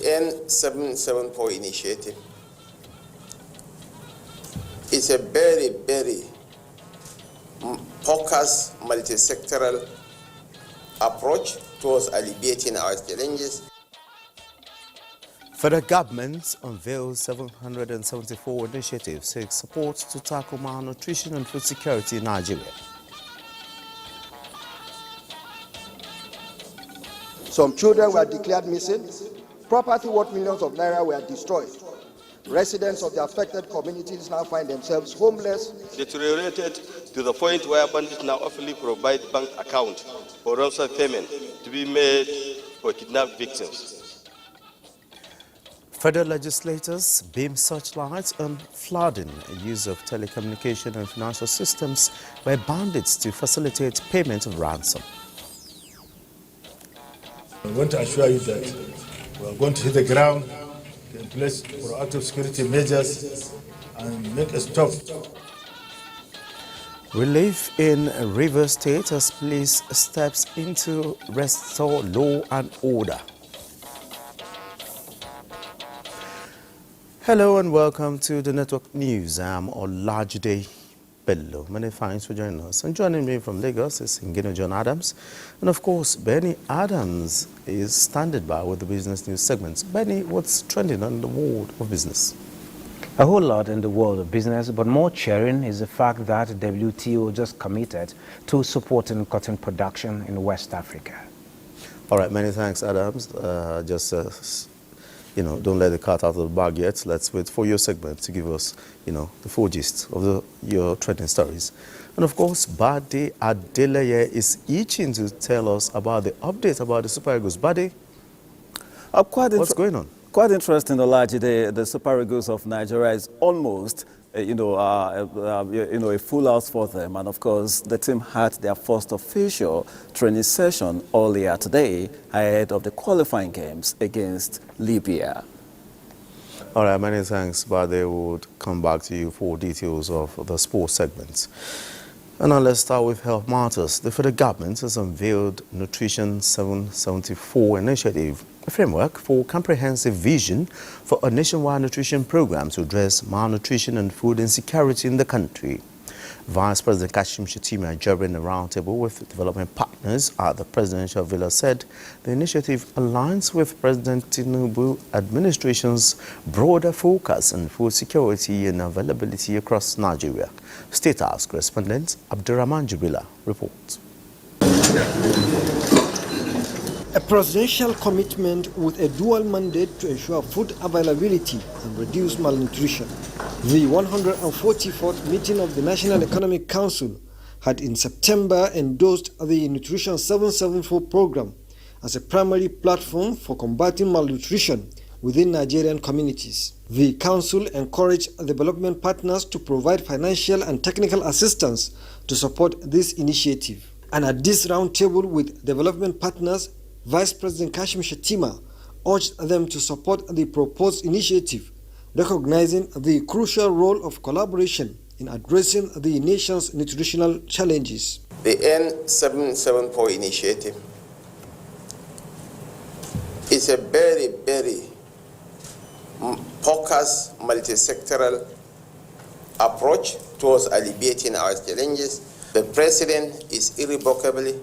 N774 initiative is a very, very focused, multi-sectoral approach towards alleviating our challenges. Federal government unveils 774 initiatives seek support to tackle malnutrition and food security in Nigeria. Some children were declared missing. Property worth millions of naira were destroyed. Residents of the affected communities now find themselves homeless. Deteriorated to the point where bandits now officially provide bank accounts for ransom payment to be made for kidnapped victims. Federal legislators beam searchlights on flooding, use of telecommunication and financial systems by bandits to facilitate payment of ransom. I want to assure you that we are going to hit the ground, in place proactive security measures, and make a stop. Relief in Rivers State as police steps into restore law and order. Hello and welcome to the Network News. I'm Olajide Bello. Many thanks for joining us. And joining me from Lagos is Ngino John Adams. And of course, Benny Adams is standing by with the business news segments. Benny, what's trending in the world of business? A whole lot in the world of business, but more cheering is the fact that WTO just committed to supporting cotton production in West Africa. All right, many thanks, Adams. Don't let the cat out of the bag yet. Let's wait for your segment to give us, the full gist of your trending stories. And of course, Bade Adeleye is itching to tell us about the update about the Super Eagles. Bade, what's going on? Quite interesting, Olajide. The Super Eagles of Nigeria is almost, a full house for them. And of course, the team had their first official training session earlier today ahead of the qualifying games against Libya. All right, many thanks, but they would come back to you for details of the sports segments. And now let's start with health matters. The federal government has unveiled Nutrition 774 initiative, a framework for comprehensive vision for a nationwide nutrition program to address malnutrition and food insecurity in the country. Vice President Kashim Shettima, during a roundtable with development partners at the presidential villa, said the initiative aligns with President Tinubu administration's broader focus on food security and availability across Nigeria. State House correspondent Abdurrahman Jibrila reports. A presidential commitment with a dual mandate to ensure food availability and reduce malnutrition. The 144th meeting of the National Economic Council had in September endorsed the Nutrition 774 program as a primary platform for combating malnutrition within Nigerian communities. The council encouraged development partners to provide financial and technical assistance to support this initiative. And at this roundtable with development partners, Vice President Kashim Shettima urged them to support the proposed initiative, recognizing the crucial role of collaboration in addressing the nation's nutritional challenges. The N774 initiative is a very, very focused, multi-sectoral approach towards alleviating our challenges. The President is irrevocably,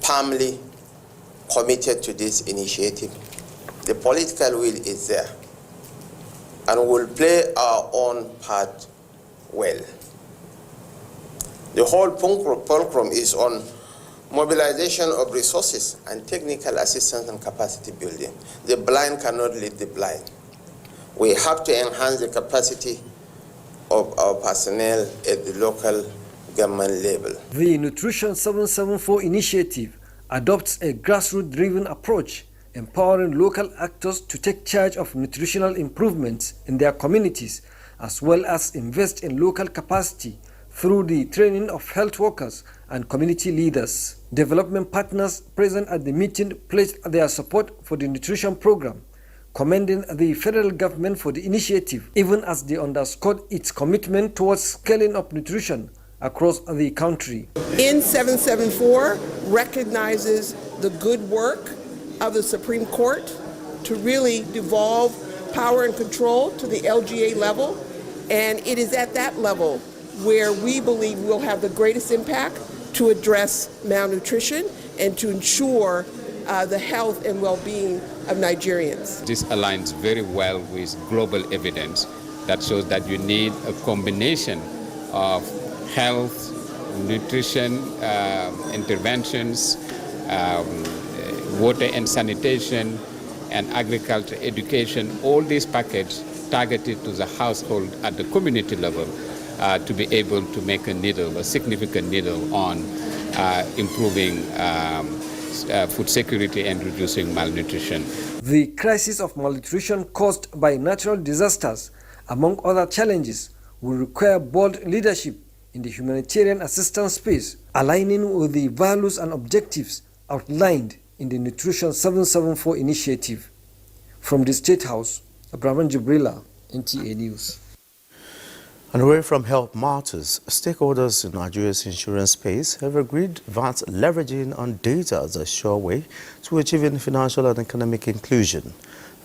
firmly committed to this initiative. The political will is there, and we'll play our own part well. The whole fulcrum is on mobilization of resources and technical assistance and capacity building. The blind cannot lead the blind. We have to enhance the capacity of our personnel at the local government level. The Nutrition 774 initiative adopts a grassroots-driven approach, empowering local actors to take charge of nutritional improvements in their communities, as well as invest in local capacity through the training of health workers and community leaders. Development partners present at the meeting pledged their support for the nutrition program, commending the federal government for the initiative, even as they underscored its commitment towards scaling up nutrition across the country. N774 recognizes the good work of the Supreme Court to really devolve power and control to the LGA level, and it is at that level where we believe we'll have the greatest impact to address malnutrition and to ensure the health and well-being of Nigerians. This aligns very well with global evidence that shows that you need a combination of health, nutrition, interventions, water and sanitation, and agriculture education, all these packages targeted to the household at the community level to be able to make a significant needle on improving food security and reducing malnutrition. The crisis of malnutrition caused by natural disasters, among other challenges, will require bold leadership in the humanitarian assistance space, aligning with the values and objectives outlined in the Nutrition 774 initiative. From the State House, Abraham Jibrila, NTA News. And away from health matters, stakeholders in Nigeria's insurance space have agreed that leveraging on data is a sure way to achieving financial and economic inclusion.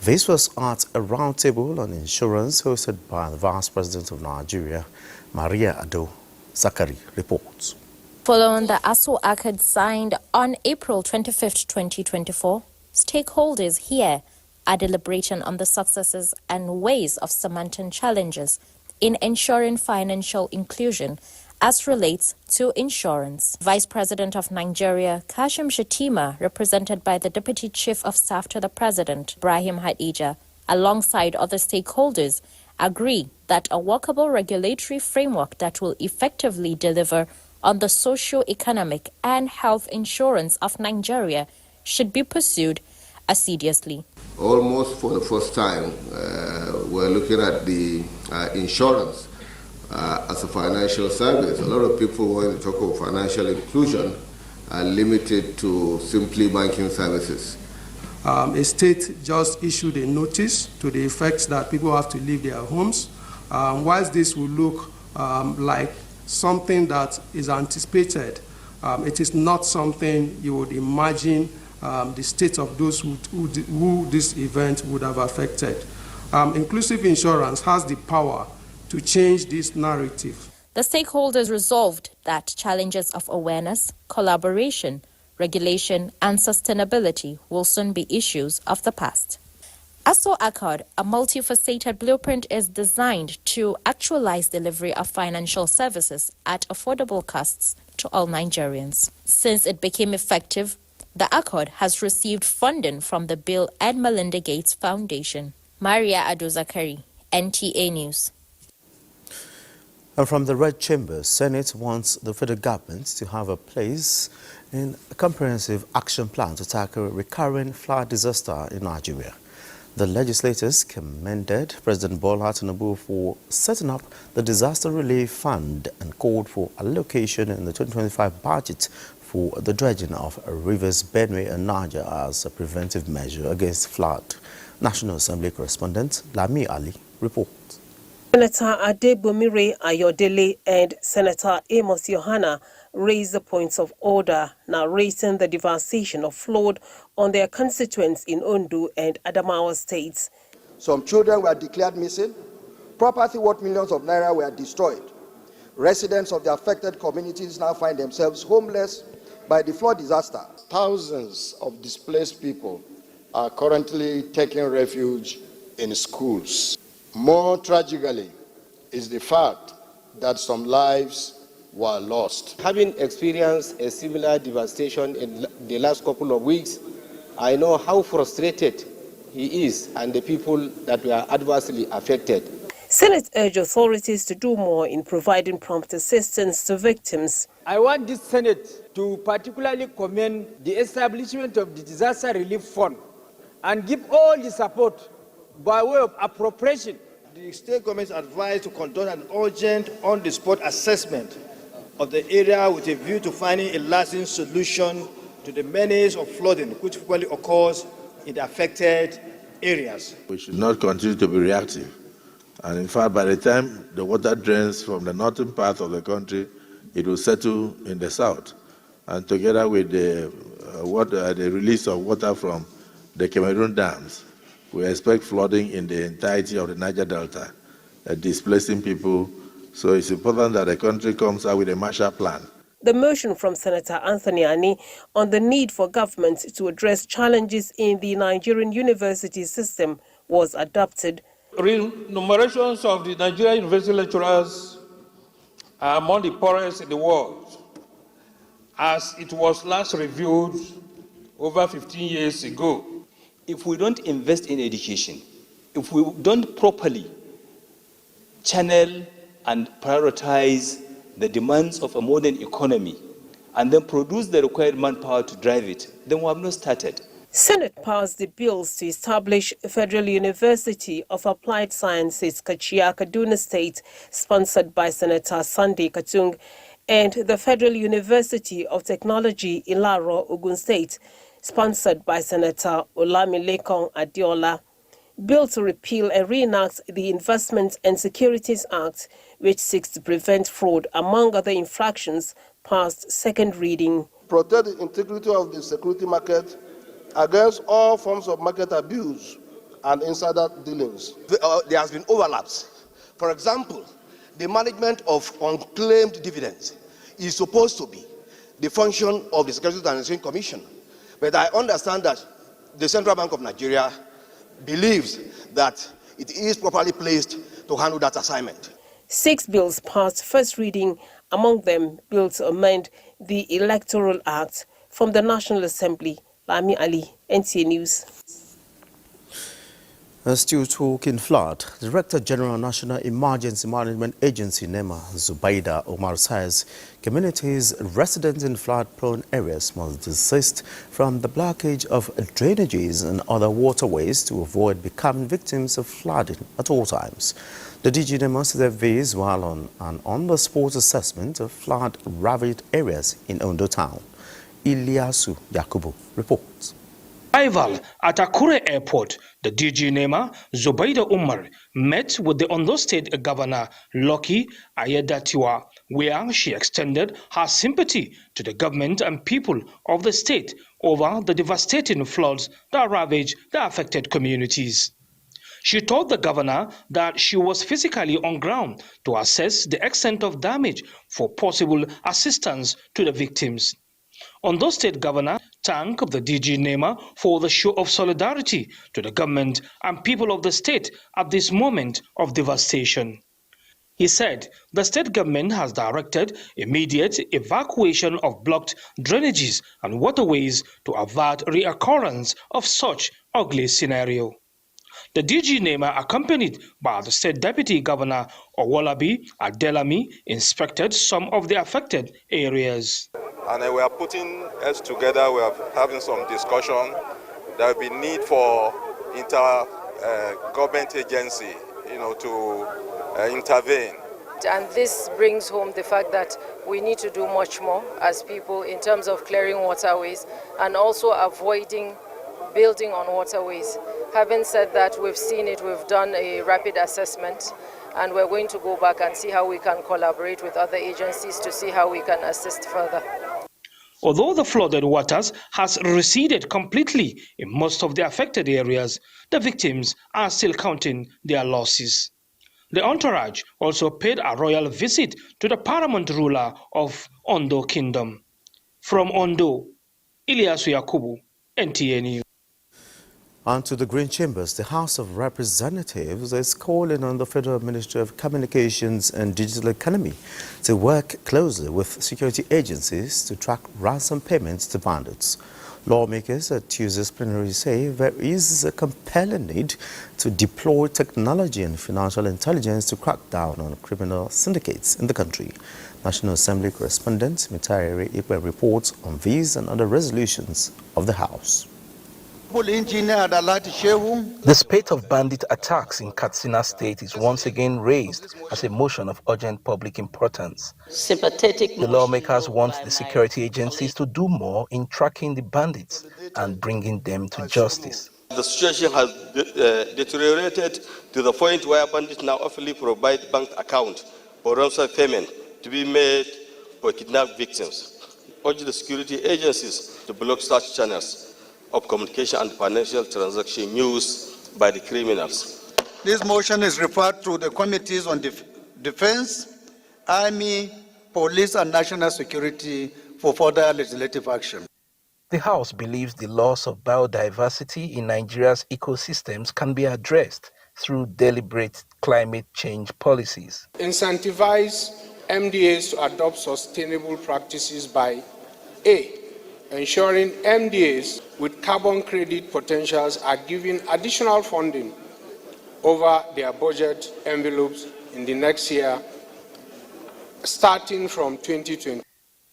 This was at a roundtable on insurance hosted by the Vice President of Nigeria, Maria Ado. Zakari reports. Following the ASO Accord signed on April 25, 2024, stakeholders here are deliberating on the successes and ways of surmounting challenges in ensuring financial inclusion as relates to insurance. Vice President of Nigeria, Kashim Shettima, represented by the Deputy Chief of Staff to the President, Ibrahim Hadija, alongside other stakeholders, agree that a workable regulatory framework that will effectively deliver on the socio-economic and health insurance of Nigeria should be pursued assiduously. Almost for the first time, we're looking at the insurance as a financial service. A lot of people, when they talk of financial inclusion, are limited to simply banking services. A state just issued a notice to the effect that people have to leave their homes. Whilst this will look like something that is anticipated, it is not something you would imagine the state of those who this event would have affected. Inclusive insurance has the power to change this narrative. The stakeholders resolved that challenges of awareness, collaboration, regulation, and sustainability will soon be issues of the past. ASO Accord, a multifaceted blueprint, is designed to actualize delivery of financial services at affordable costs to all Nigerians. Since it became effective, the Accord has received funding from the Bill and Melinda Gates Foundation. Maria Ado Zakari, NTA News. And from the Red Chamber, Senate wants the federal government to have a place in a comprehensive action plan to tackle recurring flood disaster in Nigeria. The legislators commended President Bola Tinubu for setting up the Disaster Relief Fund and called for allocation in the 2025 budget for the dredging of rivers Benue and Niger as a preventive measure against flood. National Assembly correspondent Lami Ali reports. Senator Adebomire Ayodele and Senator Amos Yohana raised the points of order, narrating the devastation of flood on their constituents in Ondo and Adamawa states. Some children were declared missing. Property worth millions of naira were destroyed. Residents of the affected communities now find themselves homeless by the flood disaster. Thousands of displaced people are currently taking refuge in schools. More tragically is the fact that some lives were lost. Having experienced a similar devastation in the last couple of weeks, I know how frustrated he is and the people that were adversely affected. Senate urged authorities to do more in providing prompt assistance to victims. I want this Senate to particularly commend the establishment of the Disaster Relief Fund and give all the support by way of appropriation. The state government is advised to conduct an urgent on-the-spot assessment of the area with a view to finding a lasting solution to the menace of flooding which frequently occurs in the affected areas. We should not continue to be reactive. And in fact, by the time the water drains from the northern part of the country, it will settle in the south. And together with the release of water from the Cameroon dams, we expect flooding in the entirety of the Niger Delta, displacing people. So it's important that the country comes out with a Marshall Plan. The motion from Senator Anthony Ani on the need for government to address challenges in the Nigerian university system was adopted. Remunerations of the Nigerian university lecturers are among the poorest in the world, as it was last reviewed over 15 years ago. If we don't invest in education, if we don't properly channel and prioritize the demands of a modern economy and then produce the required manpower to drive it, then we have not started. Senate passed the bills to establish Federal University of Applied Sciences, Kachia, Kaduna State, sponsored by Senator Sunday Katung, and the Federal University of Technology, Ilaro, Ogun State, sponsored by Senator Olamilekong Adiola. Bill to repeal and reenact the Investment and Securities Act, which seeks to prevent fraud, among other infractions, passed second reading. Protect the integrity of the security market against all forms of market abuse and insider dealings. There has been overlaps. For example, the management of unclaimed dividends is supposed to be the function of the Securities and Exchange Commission. But I understand that the Central Bank of Nigeria believes that it is properly placed to handle that assignment. 6 bills passed first reading, among them bill to amend the Electoral Act. From the National Assembly, Lami Ali, NTA News. Still talking flood, Director General National Emergency Management Agency NEMA Zubaida Omar says communities resident in flood-prone areas must desist from the blockage of drainages and other waterways to avoid becoming victims of flooding at all times. The DG NEMA said this while on an on-the-spot assessment of flood-ravaged areas in Ondo Town. Ilyasu Yakubu reports. Arrival at Akure Airport, the DG NEMA, Zubaida Umar, met with the Ondo State Governor, Lucky Ayedatiwa, where she extended her sympathy to the government and people of the state over the devastating floods that ravaged the affected communities. She told the governor that she was physically on ground to assess the extent of damage for possible assistance to the victims. Ondo State Governor thanked the DG NEMA for the show of solidarity to the government and people of the state at this moment of devastation. He said the state government has directed immediate evacuation of blocked drainages and waterways to avert reoccurrence of such ugly scenario. The DG NEMA, accompanied by the State Deputy Governor Owolabi Adelami, inspected some of the affected areas. And we are putting heads together, we are having some discussion. There will be need for inter-government agency, to intervene. And this brings home the fact that we need to do much more as people in terms of clearing waterways and also avoiding building on waterways. Having said that, we've seen it, we've done a rapid assessment, and we're going to go back and see how we can collaborate with other agencies to see how we can assist further. Although the flooded waters has receded completely in most of the affected areas, the victims are still counting their losses. The entourage also paid a royal visit to the paramount ruler of Ondo Kingdom. From Ondo, Ilyasu Yakubu, NTA News. And to the Green Chambers, the House of Representatives is calling on the Federal Ministry of Communications and Digital Economy to work closely with security agencies to track ransom payments to bandits. Lawmakers at Tuesday's plenary say there is a compelling need to deploy technology and financial intelligence to crack down on criminal syndicates in the country. National Assembly correspondent Mitari Ipe reports on these and other resolutions of the House. The spate of bandit attacks in Katsina State is once again raised as a motion of urgent public importance. The lawmakers want the security agencies to do more in tracking the bandits and bringing them to justice. The situation has deteriorated to the point where bandits now officially provide bank account for ransom payment to be made for kidnapped victims. Urge the security agencies to block such channels of communication and financial transaction used by the criminals. This motion is referred to the Committees on Defense, Army, Police, and National Security for further legislative action. The House believes the loss of biodiversity in Nigeria's ecosystems can be addressed through deliberate climate change policies. Incentivize MDAs to adopt sustainable practices by A. Ensuring MDAs with carbon credit potentials are given additional funding over their budget envelopes in the next year, starting from 2020.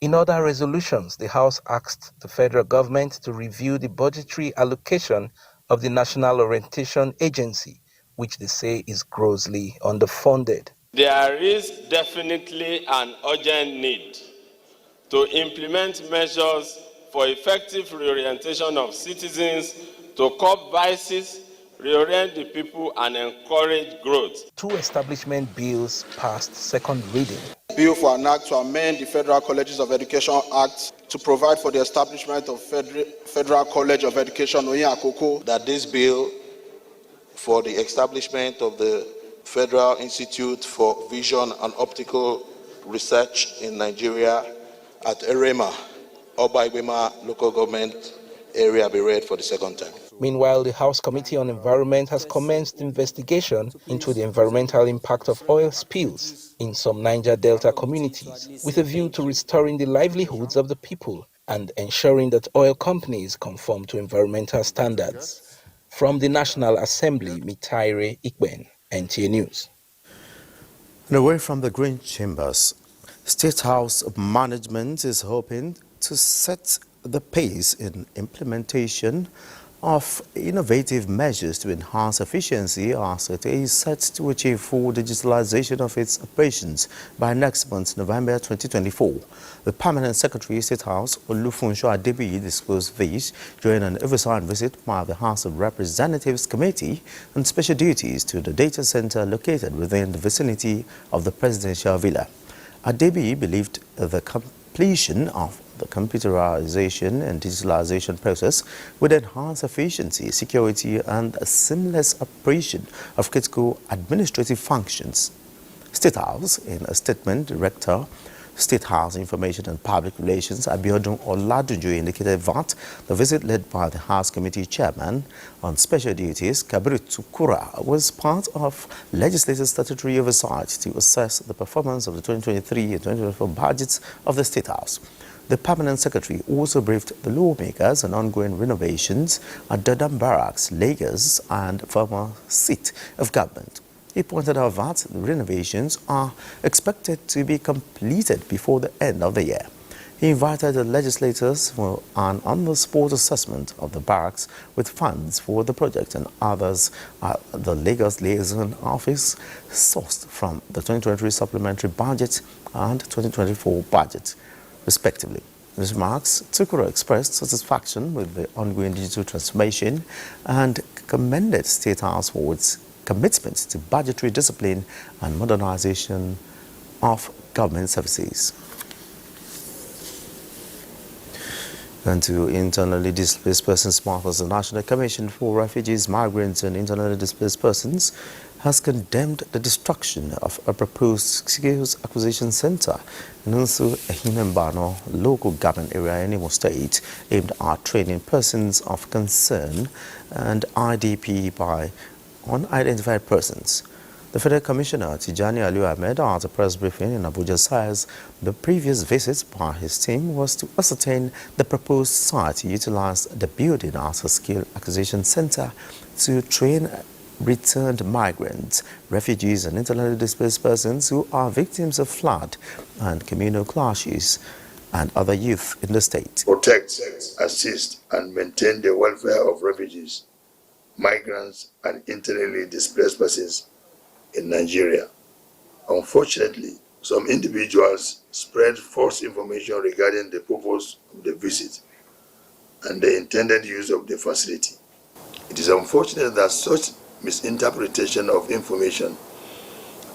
In other resolutions, the House asked the federal government to review the budgetary allocation of the National Orientation Agency, which they say is grossly underfunded. There is definitely an urgent need to implement measures for effective reorientation of citizens to curb vices, reorient the people, and encourage growth. 2 establishment bills passed second reading. Bill for an act to amend the Federal Colleges of Education Act to provide for the establishment of Federal College of Education, Oyin Akoko. That this bill for the establishment of the Federal Institute for Vision and Optical Research in Nigeria at Erema, Oba Igbema local government area be read for the second time. Meanwhile, the House Committee on Environment has commenced investigation into the environmental impact of oil spills in some Niger Delta communities, with a view to restoring the livelihoods of the people and ensuring that oil companies conform to environmental standards. From the National Assembly, Mitaire Ikben, NTA News. And away from the Green Chambers, State House management is hoping to set the pace in implementation of innovative measures to enhance efficiency as it is set to achieve full digitalization of its operations by next month, November 2024. The Permanent Secretary, State House, Olufunso Adebiyi, disclosed this during an oversight visit by the House of Representatives Committee on Special Duties to the data center located within the vicinity of the presidential villa. Adebiyi believed the completion of the computerization and digitalization process would enhance efficiency, security, and a seamless operation of critical administrative functions. State House, in a statement, Director, State House Information and Public Relations, Abiodun Oladunju, indicated that the visit led by the House Committee Chairman on Special Duties, Kabiru Tukura, was part of legislative statutory oversight to assess the performance of the 2023 and 2024 budgets of the State House. The Permanent Secretary also briefed the lawmakers on ongoing renovations at Dadam Barracks, Lagos, and former seat of government. He pointed out that the renovations are expected to be completed before the end of the year. He invited the legislators for an on-the-spot assessment of the barracks with funds for the project and others at the Lagos Liaison Office sourced from the 2023 supplementary budget and 2024 budget, respectively. In his remarks, Tukura expressed satisfaction with the ongoing digital transformation and commended State House for its commitment to budgetary discipline and modernization of government services. And to internally displaced persons matters, the National Commission for Refugees, Migrants and Internally Displaced Persons has condemned the destruction of a proposed skills acquisition center in Nsu Ehinembano local government area in Imo State, aimed at training persons of concern and IDP by unidentified persons. The Federal Commissioner, Tijani Aliu Ahmed, at a press briefing in Abuja, says the previous visit by his team was to ascertain the proposed site to utilize the building as a skill acquisition center to train returned migrants, refugees and internally displaced persons who are victims of flood and communal clashes and other youth in the state. Protect, assist and maintain the welfare of refugees, migrants and internally displaced persons in Nigeria. Unfortunately, some individuals spread false information regarding the purpose of the visit and the intended use of the facility. It is unfortunate that such misinterpretation of information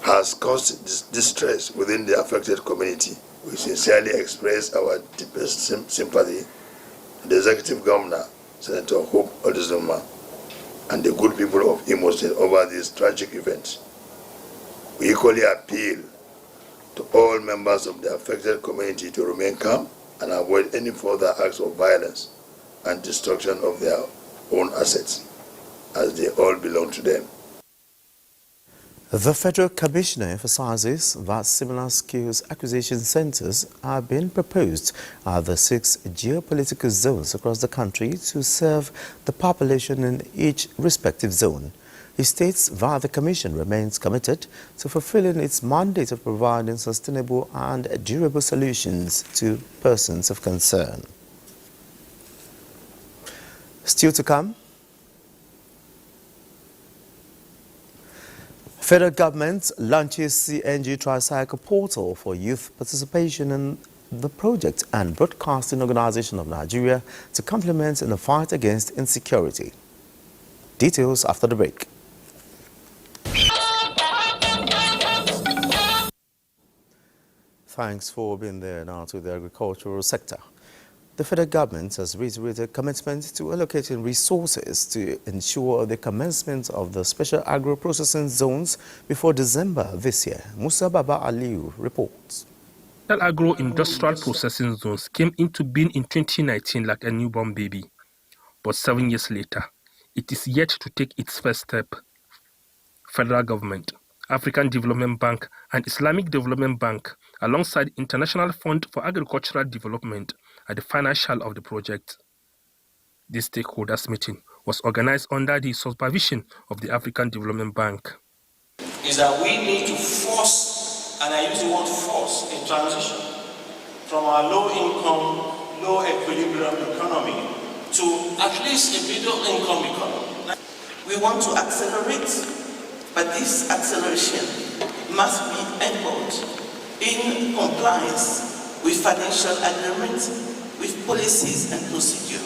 has caused distress within the affected community. We sincerely express our deepest sympathy to the Executive Governor, Senator Hope Oduzoma, and the good people of Imo State over this tragic event. We equally appeal to all members of the affected community to remain calm and avoid any further acts of violence and destruction of their own assets, as they all belong to them. The Federal Commissioner emphasizes that similar skills acquisition centers are being proposed at the 6 geopolitical zones across the country to serve the population in each respective zone. He states that the Commission remains committed to fulfilling its mandate of providing sustainable and durable solutions to persons of concern. Still to come, Federal government launches CNG tricycle portal for youth participation in the project and Broadcasting Organization of Nigeria to complement in the fight against insecurity. Details after the break. Thanks for being there. Now to the agricultural sector. The federal government has reiterated commitment to allocating resources to ensure the commencement of the special agro-processing zones before December this year. Musa Baba Aliu reports. That agro-industrial processing zones came into being in 2019 like a newborn baby. But 7 years later, it is yet to take its first step. Federal government, African Development Bank and Islamic Development Bank, alongside International Fund for Agricultural Development, are the financial of the project. This stakeholders meeting was organized under the supervision of the African Development Bank. Is that we need to force, and I use the word force, a transition from our low-income, low-equilibrium economy to at least a middle-income economy. We want to accelerate, but this acceleration must be enabled in compliance with financial agreements, with policies and procedure.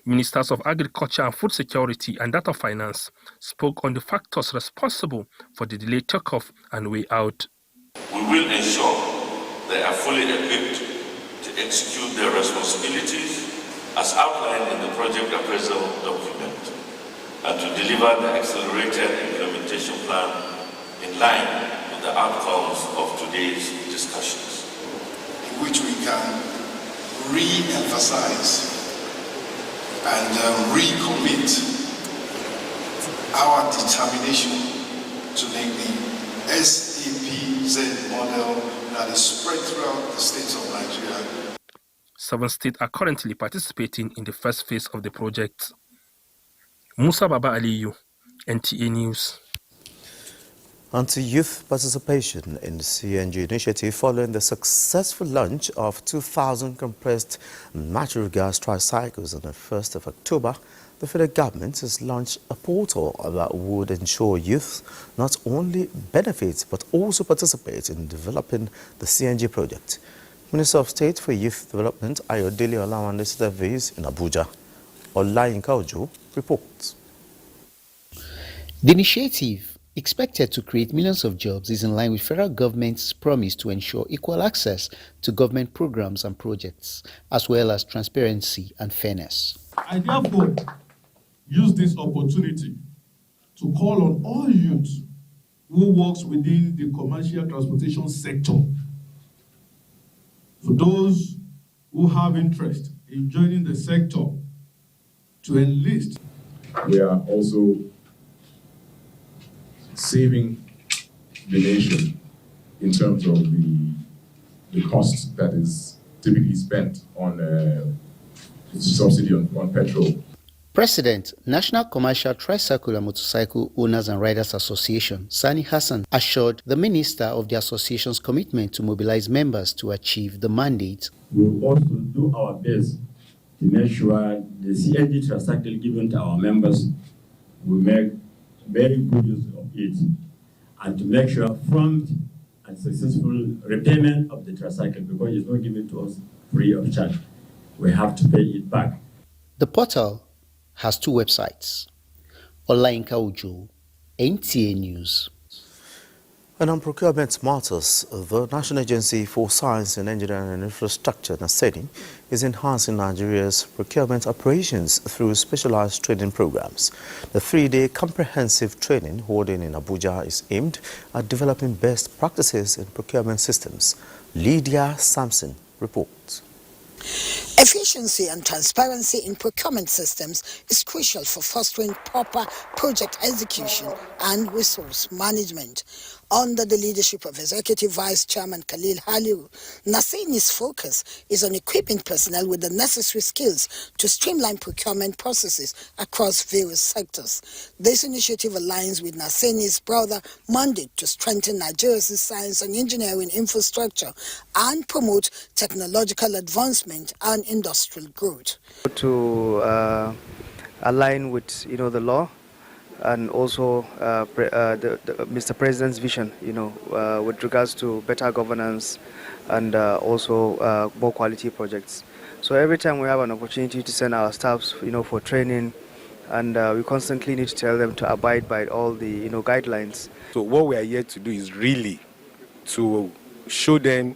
Ministers of Agriculture and Food Security and that of Finance spoke on the factors responsible for the delayed takeoff and way out. We will ensure they are fully equipped to execute their responsibilities as outlined in the project appraisal document and to deliver the accelerated implementation plan in line with the outcomes of today's discussions. In which we can re-emphasize and recommit our determination to make the SAPZ model that is spread throughout the states of Nigeria. 7 states are currently participating in the first phase of the project. Musa Baba Aliyu, NTA News. On to youth participation in the CNG initiative following the successful launch of 2,000 compressed natural gas tricycles on the 1st of October, the federal government has launched a portal that would ensure youth not only benefit but also participate in developing the CNG project. Minister of State for Youth Development Ayodele Olawande surveys in Abuja. Olayinka Ojo reports. The initiative, expected to create millions of jobs, is in line with federal government's promise to ensure equal access to government programs and projects, as well as transparency and fairness. I therefore use this opportunity to call on all youth who works within the commercial transportation sector, for those who have interest in joining the sector, to enlist. We are also saving the nation in terms of the cost that is typically spent on subsidy on petrol. President, National Commercial Tricycle and Motorcycle Owners and Riders Association, Sani Hassan, assured the minister of the association's commitment to mobilize members to achieve the mandate. We will also do our best to make sure the CNG tricycle given to our members will make very good use of it, and to make sure prompt and successful repayment of the tricycle, because it's not given to us free of charge. We have to pay it back. The portal has 2 websites. Olayinka Ojo, NTA News. And on procurement matters, the National Agency for Science and Engineering and Infrastructure, NASENI, is enhancing Nigeria's procurement operations through specialized training programs. The 3-day comprehensive training holding in Abuja is aimed at developing best practices in procurement systems. Lydia Sampson reports. Efficiency and transparency in procurement systems is crucial for fostering proper project execution and resource management. Under the leadership of Executive Vice Chairman Khalil Haliru, NASENI's focus is on equipping personnel with the necessary skills to streamline procurement processes across various sectors. This initiative aligns with NASENI's broader mandate to strengthen Nigeria's science and engineering infrastructure and promote technological advancement and industrial growth. To align with the law and also Mr. President's vision, with regards to better governance and also more quality projects. So every time we have an opportunity to send our staffs, for training, and we constantly need to tell them to abide by all the guidelines. So what we are here to do is really to show them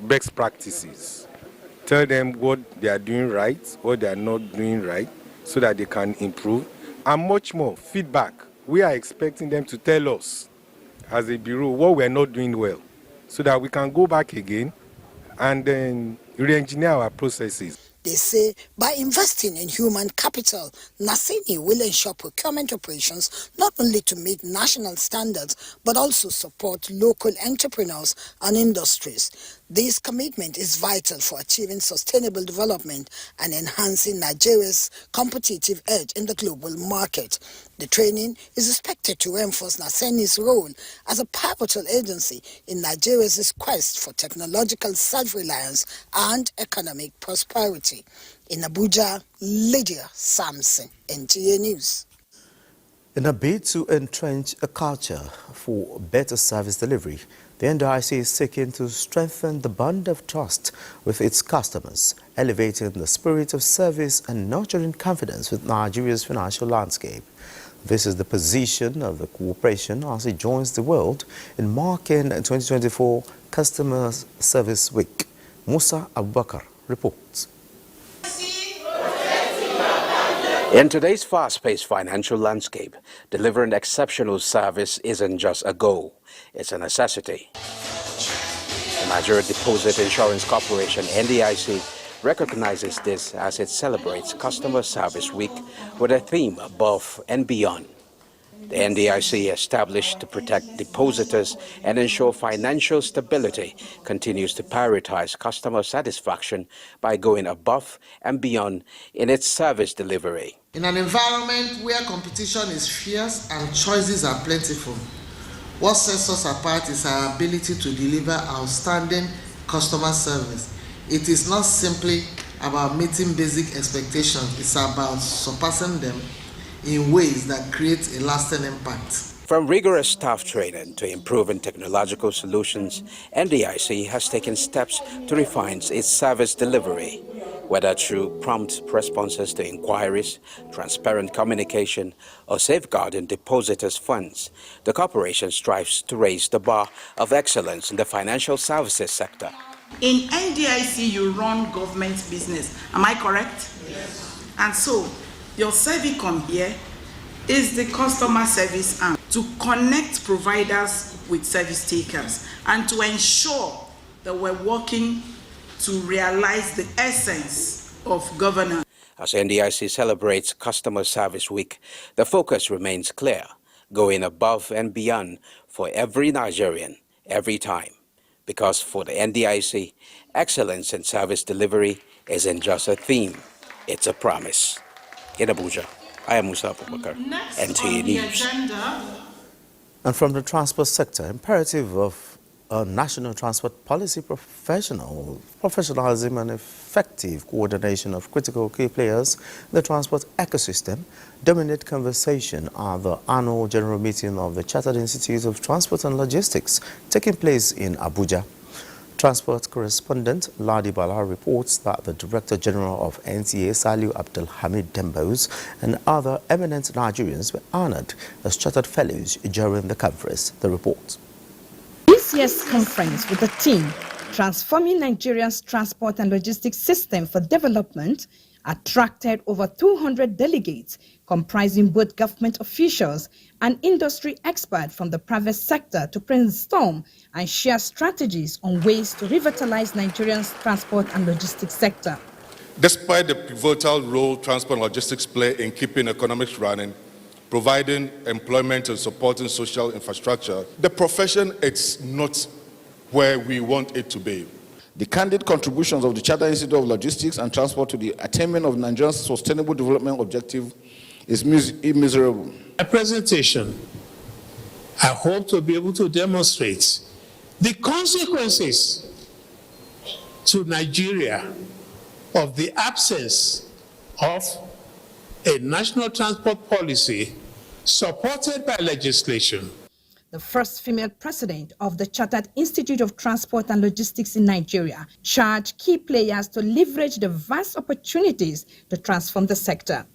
best practices. Tell them what they are doing right, what they are not doing right, so that they can improve, and much more feedback. We are expecting them to tell us, as a bureau, what we are not doing well, so that we can go back again and then re-engineer our processes. They say by investing in human capital, NASENI will ensure procurement operations not only to meet national standards, but also support local entrepreneurs and industries. This commitment is vital for achieving sustainable development and enhancing Nigeria's competitive edge in the global market. The training is expected to reinforce NASENI's role as a pivotal agency in Nigeria's quest for technological self-reliance and economic prosperity. In Abuja, Lydia Sampson, NTA News. In a bid to entrench a culture for better service delivery, the NDIC is seeking to strengthen the bond of trust with its customers, elevating the spirit of service and nurturing confidence with Nigeria's financial landscape. This is the position of the corporation as it joins the world in marking 2024 Customer Service Week. Musa Abubakar reports. In today's fast-paced financial landscape, delivering exceptional service isn't just a goal, it's a necessity. The Nigeria Deposit Insurance Corporation, NDIC, recognizes this as it celebrates Customer Service Week with a theme above and beyond. The NDIC, established to protect depositors and ensure financial stability, continues to prioritize customer satisfaction by going above and beyond in its service delivery. In an environment where competition is fierce and choices are plentiful, what sets us apart is our ability to deliver outstanding customer service. It is not simply about meeting basic expectations, it's about surpassing them in ways that create a lasting impact. From rigorous staff training to improving technological solutions, NDIC has taken steps to refine its service delivery, whether through prompt responses to inquiries, transparent communication, or safeguarding depositors' funds. The corporation strives to raise the bar of excellence in the financial services sector. In NDIC, you run government business. Am I correct? Yes. And so, your Servicom here is the customer service arm to connect providers with service takers and to ensure that we're working to realize the essence of governance. As NDIC celebrates Customer Service Week, the focus remains clear, going above and beyond for every Nigerian, every time. Because for the NDIC, excellence in service delivery isn't just a theme, it's a promise. In Abuja, I am Musa Abubakar, NTA News. And from the transport sector, imperative of a national transport policy professionalism and effective coordination of critical key players in the transport ecosystem dominate conversation at the annual general meeting of the Chartered Institute of Transport and Logistics taking place in Abuja. Transport correspondent Ladi Bala reports that the Director General of NTA, Saliu Abdul Hamid Dembos, and other eminent Nigerians were honored as Chartered Fellows during the conference. The report. this year's conference with the theme, Transforming Nigeria's Transport and Logistics System for Development, attracted over 200 delegates comprising both government officials and industry experts from the private sector to brainstorm and share strategies on ways to revitalize Nigeria's transport and logistics sector. Despite the pivotal role transport and logistics play in keeping economics running, providing employment and supporting social infrastructure, the profession is not where we want it to be. The candid contributions of the Chartered Institute of Logistics and Transport to the attainment of Nigeria's sustainable development objective is immeasurable. A presentation, I hope to be able to demonstrate the consequences to Nigeria of the absence of a national transport policy supported by legislation. The first female president of the Chartered Institute of Transport and Logistics in Nigeria charged key players to leverage the vast opportunities to transform the sector.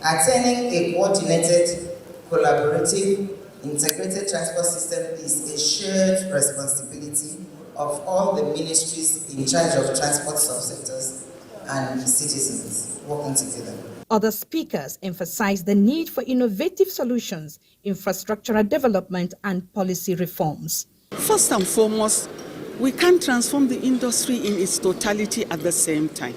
Attaining a coordinated, collaborative, integrated transport system is a shared responsibility of all the ministries in charge of transport subsectors and citizens working together. Other speakers emphasized the need for innovative solutions, infrastructural development, and policy reforms. First and foremost, we can't transform the industry in its totality at the same time,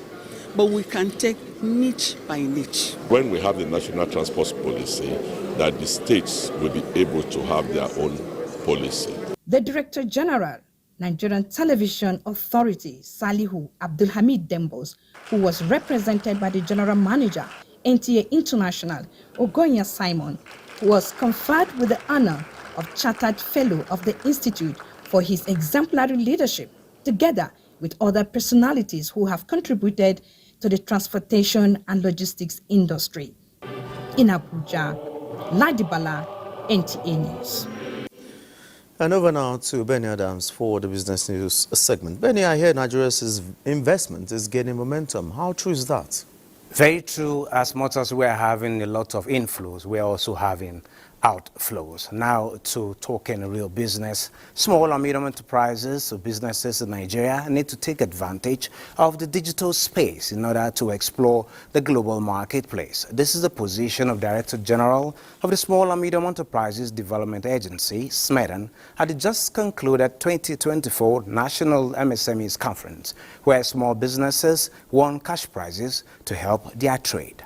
but we can take niche by niche. When we have the national transport policy, that the states will be able to have their own policy. The Director General, Nigerian Television Authority, Salihu Abdulhamid Dembos, who was represented by the General Manager, NTA International, Ogonya Simon, was conferred with the honor of Chartered Fellow of the Institute for his exemplary leadership, together with other personalities who have contributed to the transportation and logistics industry. In Abuja, Ladibala, NTA News. And over now to Benny Adams for the Business News segment. Benny, I hear Nigeria's investment is gaining momentum. How true is that? Very true. As much as we're having a lot of inflows, we're also having outflows. Now to talking real business, small and medium enterprises or businesses in Nigeria need to take advantage of the digital space in order to explore the global marketplace. This is the position of Director General of the Small and Medium Enterprises Development Agency, SMEDAN, at the just concluded 2024 National MSMEs Conference, where small businesses won cash prizes to help their trade.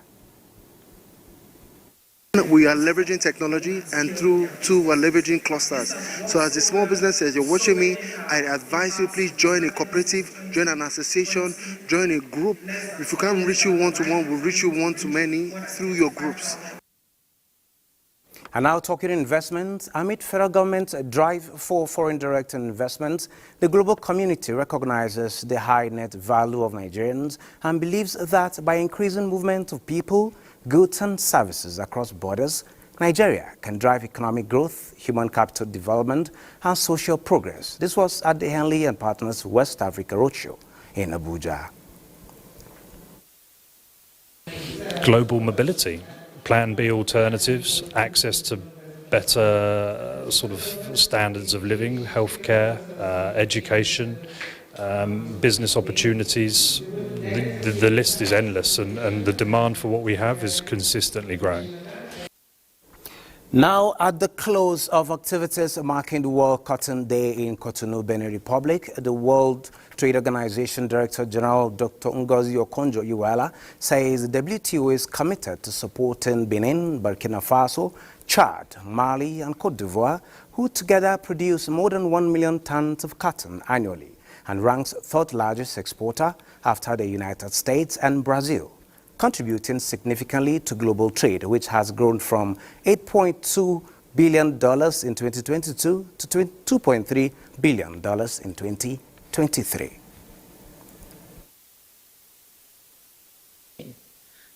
We are leveraging technology, and we're leveraging clusters. So as a small businesses, you're watching me, I advise you, please join a cooperative, join an association, join a group. If we can't reach you one-to-one, we'll reach you one-to-many through your groups. And now talking investments, amid federal government's drive for foreign direct investments, the global community recognizes the high net value of Nigerians and believes that by increasing movement of people, goods and services across borders, Nigeria can drive economic growth, human capital development, and social progress. This was at the Henley and Partners West Africa Roadshow in Abuja. Global mobility, Plan B alternatives, access to better sort of standards of living, healthcare, education, business opportunities. The list is endless, and the demand for what we have is consistently growing. Now, at the close of activities marking the World Cotton Day in Cotonou, Benin Republic, the World Trade Organization Director General Dr. Ngozi Okonjo-Iweala says the WTO is committed to supporting Benin, Burkina Faso, Chad, Mali, and Cote d'Ivoire, who together produce more than 1 million tons of cotton annually, and ranks third largest exporter after the United States and Brazil, contributing significantly to global trade, which has grown from $8.2 billion in 2022 to $2.3 billion in 2023.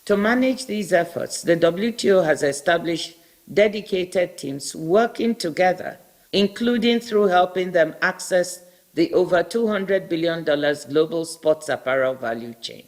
To manage these efforts, the WTO has established dedicated teams working together, including through helping them access the over $200 billion global sports apparel value chain.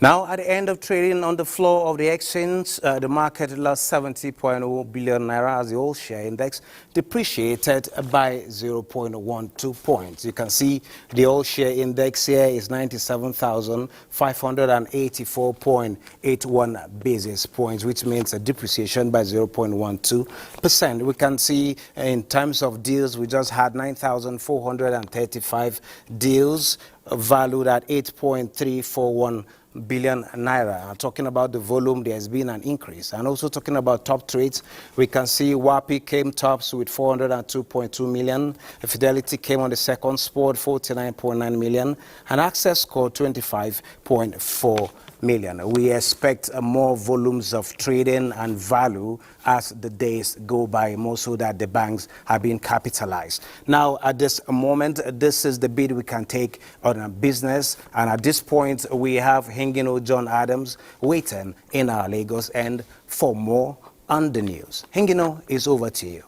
Now, at the end of trading on the floor of the exchange, the market lost 70.0 billion naira as the whole share index depreciated by 0.12 points. You can see the whole share index here is 97,584.81 basis points, which means a depreciation by 0.12%. We can see in terms of deals, we just had 9,435 deals valued at 8.341 billion naira. Talking about the volume, there has been an increase. And also talking about top trades, we can see WAPI came tops with 402.2 million. Fidelity came on the second spot, 49.9 million. And Access scored 25.4 million. We expect more volumes of trading and value as the days go by, more so that the banks are being capitalized. Now, at this moment, this is the bid we can take on a business. And at this point, we have Hingino John Adams waiting in our Lagos end for more on the news. Hingino, is over to you.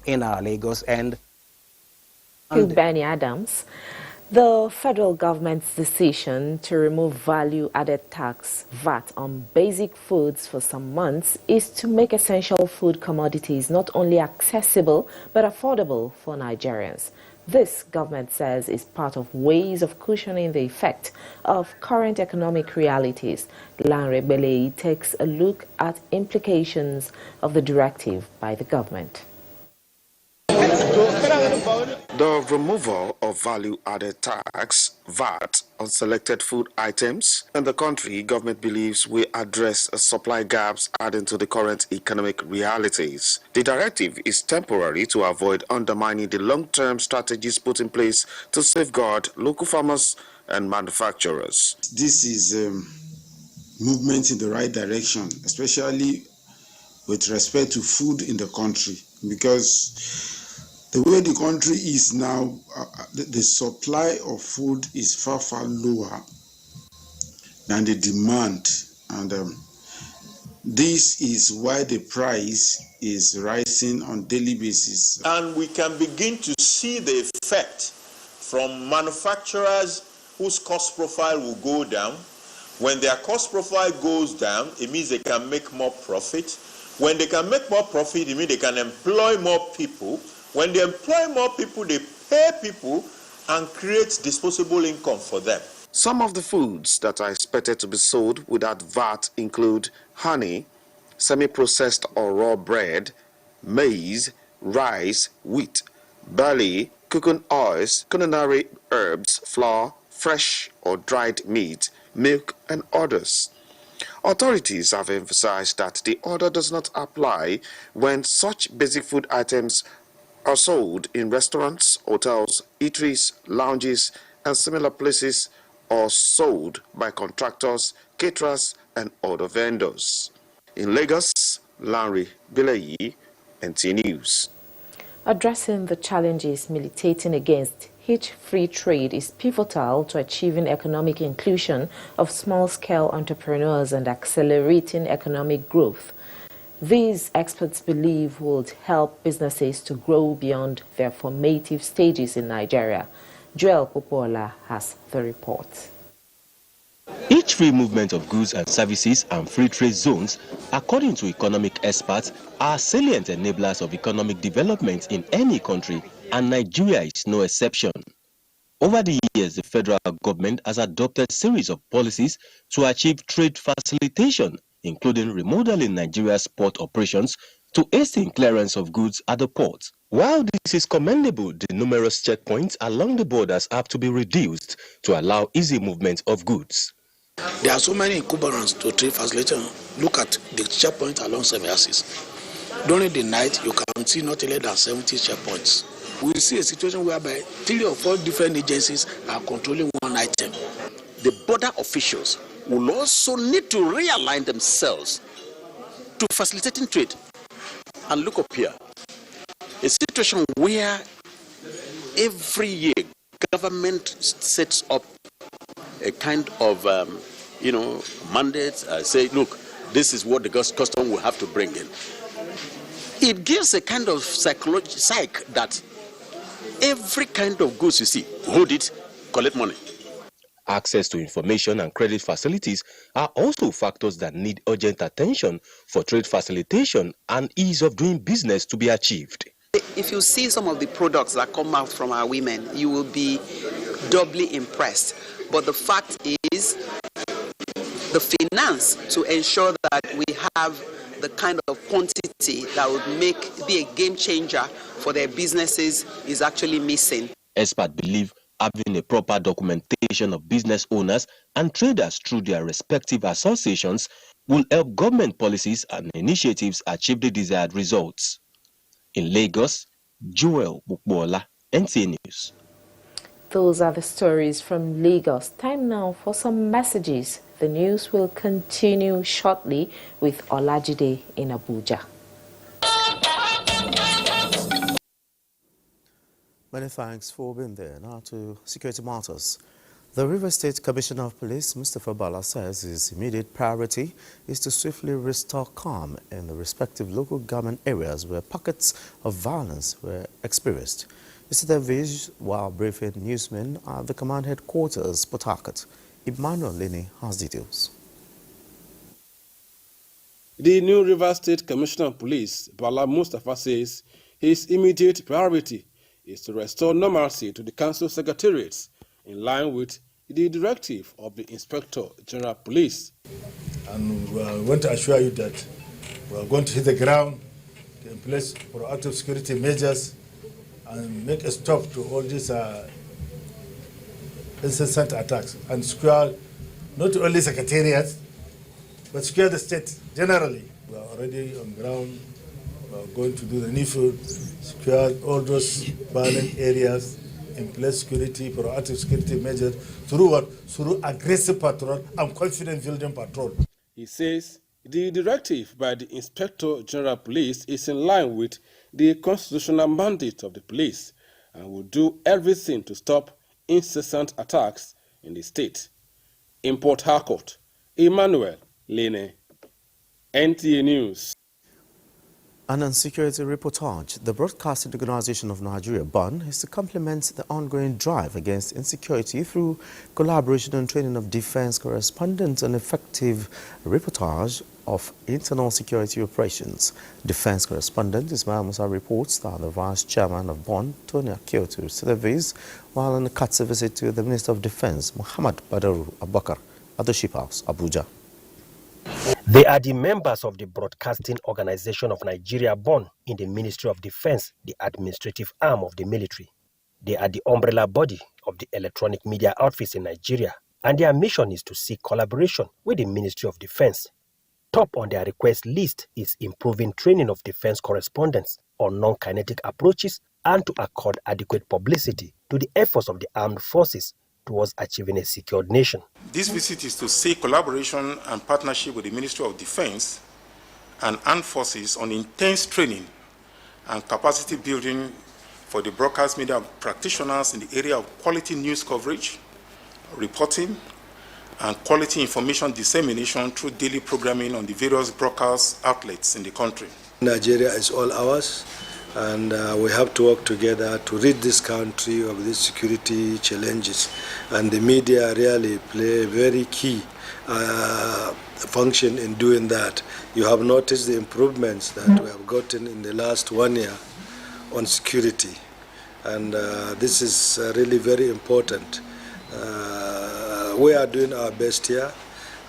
In our Lagos end. Thank you, Benny Adams. The federal government's decision to remove value-added tax VAT on basic foods for some months is to make essential food commodities not only accessible but affordable for Nigerians. This, government says, is part of ways of cushioning the effect of current economic realities. Lanre Belei takes a look at implications of the directive by the government. The removal of value-added tax, VAT, on selected food items in the country, government believes will address supply gaps adding to the current economic realities. The directive is temporary to avoid undermining the long-term strategies put in place to safeguard local farmers and manufacturers. This is movement in the right direction, especially with respect to food in the country, because the way the country is now, the supply of food is far, far lower than the demand. And this is why the price is rising on a daily basis. And we can begin to see the effect from manufacturers whose cost profile will go down. When their cost profile goes down, it means they can make more profit. When they can make more profit, it means they can employ more people. When they employ more people, they pay people and create disposable income for them. Some of the foods that are expected to be sold without VAT include honey, semi-processed or raw bread, maize, rice, wheat, barley, cooking oils, culinary herbs, flour, fresh or dried meat, milk, and others. Authorities have emphasized that the order does not apply when such basic food items are sold in restaurants, hotels, eateries, lounges, and similar places, or sold by contractors, caterers, and other vendors. In Lagos, Lanre Belei, NTA News. Addressing the challenges militating against free trade is pivotal to achieving economic inclusion of small-scale entrepreneurs and accelerating economic growth. These experts believe would help businesses to grow beyond their formative stages in Nigeria. Joel Popola has the report. Each free movement of goods and services and free trade zones, according to economic experts, are salient enablers of economic development in any country, and Nigeria is no exception. Over the years, the federal government has adopted a series of policies to achieve trade facilitation, including remodeling Nigeria's port operations to hasten clearance of goods at the port. While this is commendable, the numerous checkpoints along the borders have to be reduced to allow easy movement of goods. There are so many incumbents to trade facilitation. Look at the checkpoints along 7 axis. During the night, you can see not less than 70 checkpoints. We see a situation whereby 3 or 4 different agencies are controlling one item. The border officials will also need to realign themselves to facilitating trade. And look up here, a situation where every year government sets up a kind of mandate, say, look, this is what the custom will have to bring in. It gives a kind of psych that every kind of goods you see, hold it, collect money. Access to information and credit facilities are also factors that need urgent attention for trade facilitation and ease of doing business to be achieved. If you see some of the products that come out from our women, you will be doubly impressed. But the fact is, the finance to ensure that we have the kind of quantity that would be a game changer for their businesses is actually missing. Experts believe having a proper documentation of business owners and traders through their respective associations will help government policies and initiatives achieve the desired results. In Lagos, Joel Bukbola, NTA News. Those are the stories from Lagos. Time now for some messages. The news will continue shortly with Olajide in Abuja. Many thanks for being there. Now to security matters. The River State Commissioner of Police, Mustapha Bala, says his immediate priority is to swiftly restore calm in the respective local government areas where pockets of violence were experienced. He said this while briefing newsmen at the command headquarters, Port Harcourt. Emmanuel Lini has details. The new River State Commissioner of Police, Bala Mustafa, says his immediate priority is to restore normalcy to the council secretariats in line with the directive of the Inspector General of Police. And we want to assure you that we are going to hit the ground to in place proactive security measures and make a stop to all these incessant attacks and secure not only secretariats, but secure the state generally. We are already on ground. We are going to do the needful, secure all those violent areas, in place security, proactive security measures, through what? Through aggressive patrol and confidence building patrol. He says the directive by the Inspector General of Police is in line with the constitutional mandate of the police and will do everything to stop incessant attacks in the state. In Port Harcourt, Emmanuel Lene, NTA News. And on security reportage, the Broadcasting Organization of Nigeria, BON, is to complement the ongoing drive against insecurity through collaboration and training of defense correspondents and effective reportage of internal security operations. Defense correspondent Ismail Musa reports that the Vice Chairman of BON, Tony Akiotu, said this while on a courtesy visit to the Minister of Defense, Muhammad Badaru Abubakar, at the Ship House, Abuja. They are the members of the Broadcasting Organization of Nigeria, BON, in the Ministry of Defense, the administrative arm of the military. They are the umbrella body of the electronic media outfits in Nigeria, and their mission is to seek collaboration with the Ministry of Defense. Top on their request list is improving training of defense correspondents on non-kinetic approaches and to accord adequate publicity to the efforts of the armed forces towards achieving a secured nation. This visit is to seek collaboration and partnership with the Ministry of Defense and Armed Forces on intense training and capacity building for the broadcast media practitioners in the area of quality news coverage, reporting, and quality information dissemination through daily programming on the various broadcast outlets in the country. Nigeria is all ours, and we have to work together to rid this country of these security challenges. And the media really play a very key function in doing that. You have noticed the improvements that we have gotten in the last 1 year on security. And this is really very important. We are doing our best here,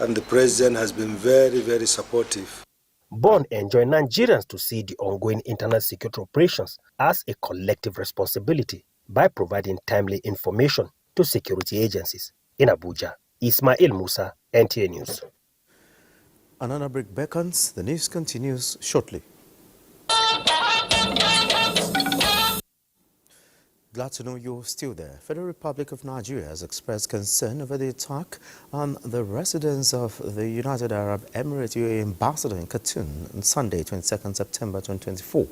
and the President has been very, very supportive. BON enjoin Nigerians to see the ongoing internal security operations as a collective responsibility by providing timely information to security agencies. In Abuja, Ismail Musa, NTA News. Another break beckons. The news continues shortly. Glad to know you're still there. Federal Republic of Nigeria has expressed concern over the attack on the residence of the United Arab Emirates UAE ambassador in Khartoum on Sunday, 22nd September 2024.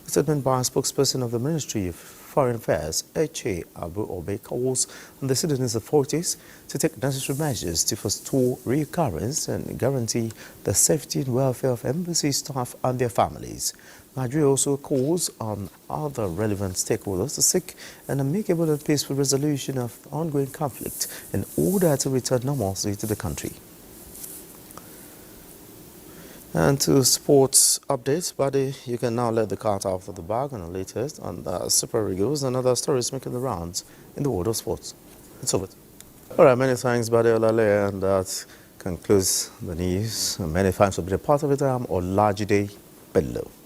A statement by a spokesperson of the Ministry of Foreign Affairs, H.A. Abu Obe, calls on the Sudanese authorities to take necessary measures to forestall reoccurrence and guarantee the safety and welfare of embassy staff and their families. Nigeria also calls on other relevant stakeholders to seek an amicable and peaceful resolution of ongoing conflict in order to return normalcy to the country. And to sports updates, buddy, you can now let the cat out of the bag on the latest on the Super Eagles and other stories making the rounds in the world of sports. It's over. All right, many thanks, buddy Olale, and that concludes the news. And many thanks for being a part of it. I'm Olajide Bello.